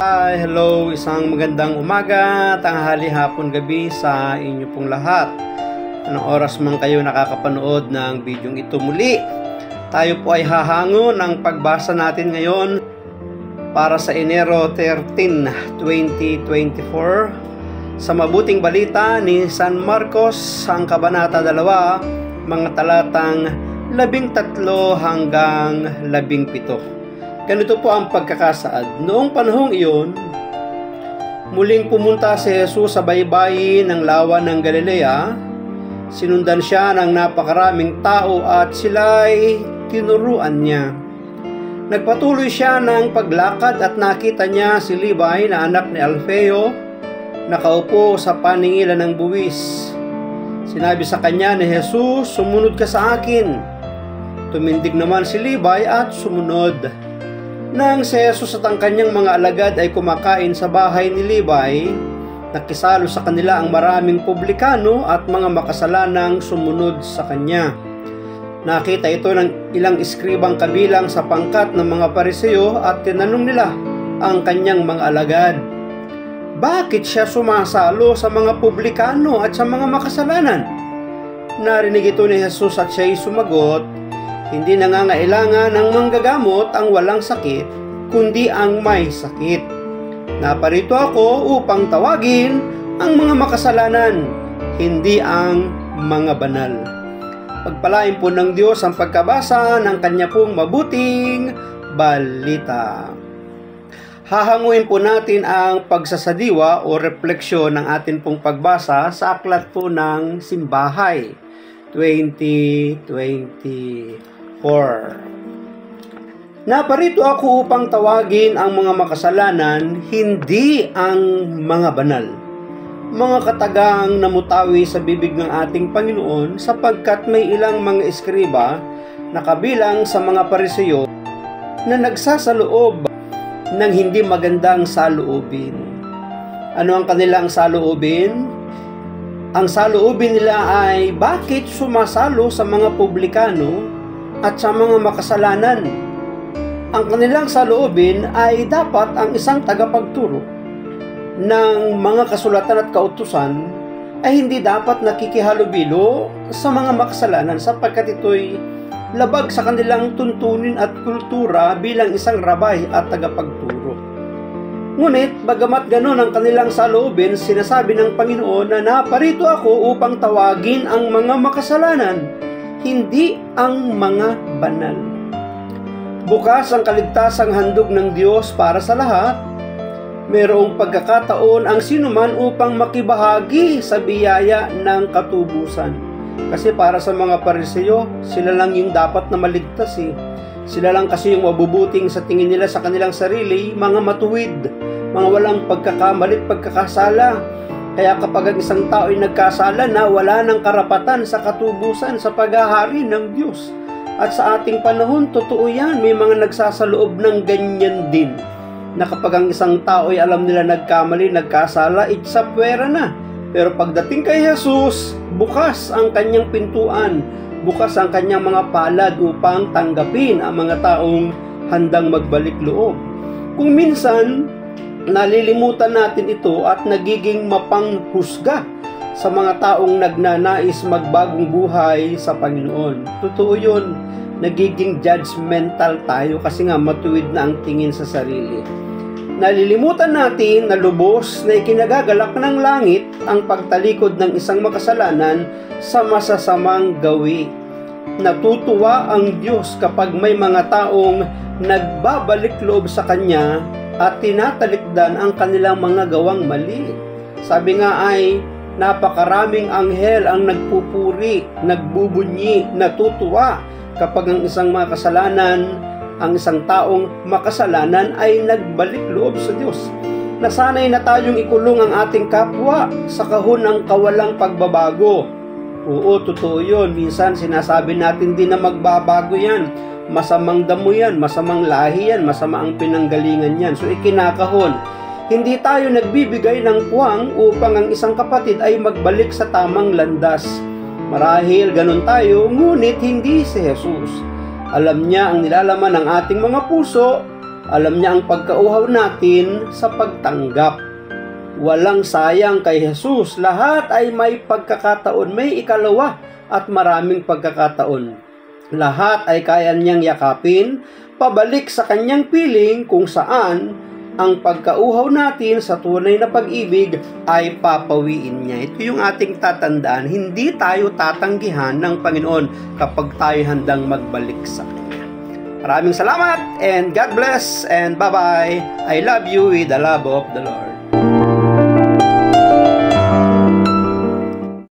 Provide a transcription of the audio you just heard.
Hi, hello, isang magandang umaga, tanghali, hapon, gabi sa inyo pong lahat. Anong oras man kayo nakakapanood ng bidyong ito muli. Tayo po ay hahango ng pagbasa natin ngayon para sa Enero 13, 2024 sa mabuting balita ni San Marcos, ang Kabanata 2, mga talatang 13 hanggang 17. Ganito po ang pagkakasaad. Noong panahong iyon, muling pumunta si Jesus sa baybayin ng lawa ng Galilea. Sinundan siya ng napakaraming tao at sila'y tinuruan niya. Nagpatuloy siya ng paglakad at nakita niya si Levi na anak ni Alfeo, nakaupo sa paningilan ng buwis. Sinabi sa kanya ni Jesus, "Sumunod ka sa akin." Tumindig naman si Levi at sumunod. Nang si Jesus at ang kanyang mga alagad ay kumakain sa bahay ni Levi, nakisalo sa kanila ang maraming publikano at mga makasalanang sumunod sa kanya. Nakita ito ng ilang eskribang kabilang sa pangkat ng mga Pariseo at tinanong nila ang kanyang mga alagad, "Bakit siya sumasalo sa mga publikano at sa mga makasalanan?" Narinig ito ni Jesus at siya'y sumagot, "Hindi nangangailangan ng manggagamot ang walang sakit, kundi ang may sakit. Naparito ako upang tawagin ang mga makasalanan, hindi ang mga banal." Pagpalain po ng Diyos ang pagkabasa ng Kanya pong mabuting balita. Hahanguin po natin ang pagsasadiwa o refleksyon ng atin pong pagbasa sa aklat po ng Simbahay 2024. Naparito ako upang tawagin ang mga makasalanan, hindi ang mga banal. Mga katagang namutawi sa bibig ng ating Panginoon sapagkat may ilang mga eskriba na kabilang sa mga Pariseo na nagsasaloob ng hindi magandang saloobin. Ano ang kanilang saloobin? Ang saloobin nila ay bakit sumasalo sa mga publikano at sa mga makasalanan. Ang kanilang saloobin ay dapat ang isang tagapagturo ng mga kasulatan at kautusan ay hindi dapat nakikihalubilo sa mga makasalanan sapagkat ito'y labag sa kanilang tuntunin at kultura bilang isang rabay at tagapagturo. Ngunit, bagamat ganon ang kanilang saloobin, sinasabi ng Panginoon na naparito ako upang tawagin ang mga makasalanan, hindi ang mga banal. Bukas ang kaligtasang handog ng Diyos para sa lahat. Mayroong pagkakataon ang sinuman upang makibahagi sa biyaya ng katubusan. Kasi para sa mga Pariseo, sila lang yung dapat na maligtas eh. Sila lang kasi yung mabubuting sa tingin nila sa kanilang sarili, mga matuwid, mga walang pagkakamalit, pagkakasala. Kaya kapag ang isang tao ay nagkasala na, wala ng karapatan sa katubusan sa paghahari ng Diyos. At sa ating panahon, totoo yan, may mga nagsasaloob ng ganyan din. Na kapag ang isang tao ay alam nila nagkamali, nagkasala, itsapwera na. Pero pagdating kay Jesus, bukas ang kanyang pintuan, bukas ang kanyang mga palad upang tanggapin ang mga taong handang magbalik loob. Kung minsan, nalilimutan natin ito at nagiging mapanghusga sa mga taong nagnanais magbagong buhay sa Panginoon. Totoo yun, nagiging judgmental tayo kasi nga matuwid na ang tingin sa sarili. Nalilimutan natin na lubos na ikinagagalak ng langit ang pagtalikod ng isang makasalanan sa masasamang gawi. Natutuwa ang Diyos kapag may mga taong nagbabalik loob sa Kanya at tinatalikdan ang kanilang mga gawang mali. Sabi nga ay, napakaraming anghel ang nagpupuri, nagbubunyi, natutuwa kapag ang isang makasalanan, ang isang taong makasalanan ay nagbalik loob sa Diyos. Nasanay na tayong ikulong ang ating kapwa sa kahon ng kawalang pagbabago. Oo, totoo yun. Minsan sinasabi natin din na magbabago yan. Masamang damo yan, masamang lahi yan, masama ang pinanggalingan yan. So ikinakahon. Hindi tayo nagbibigay ng puwang upang ang isang kapatid ay magbalik sa tamang landas. Marahil ganun tayo, ngunit hindi si Jesus. Alam niya ang nilalaman ng ating mga puso Alam niya ang pagkauhaw natin sa pagtanggap. Walang sayang kay Jesus. Lahat ay may pagkakataon, may ikalawa at maraming pagkakataon. Lahat ay kaya niyang yakapin, pabalik sa kanyang piling kung saan ang pagkauhaw natin sa tunay na pag-ibig ay papawiin niya. Ito yung ating tatandaan. Hindi tayo tatanggihan ng Panginoon kapag tayo handang magbalik sa Kanya. Maraming salamat and God bless and bye-bye. I love you with the love of the Lord.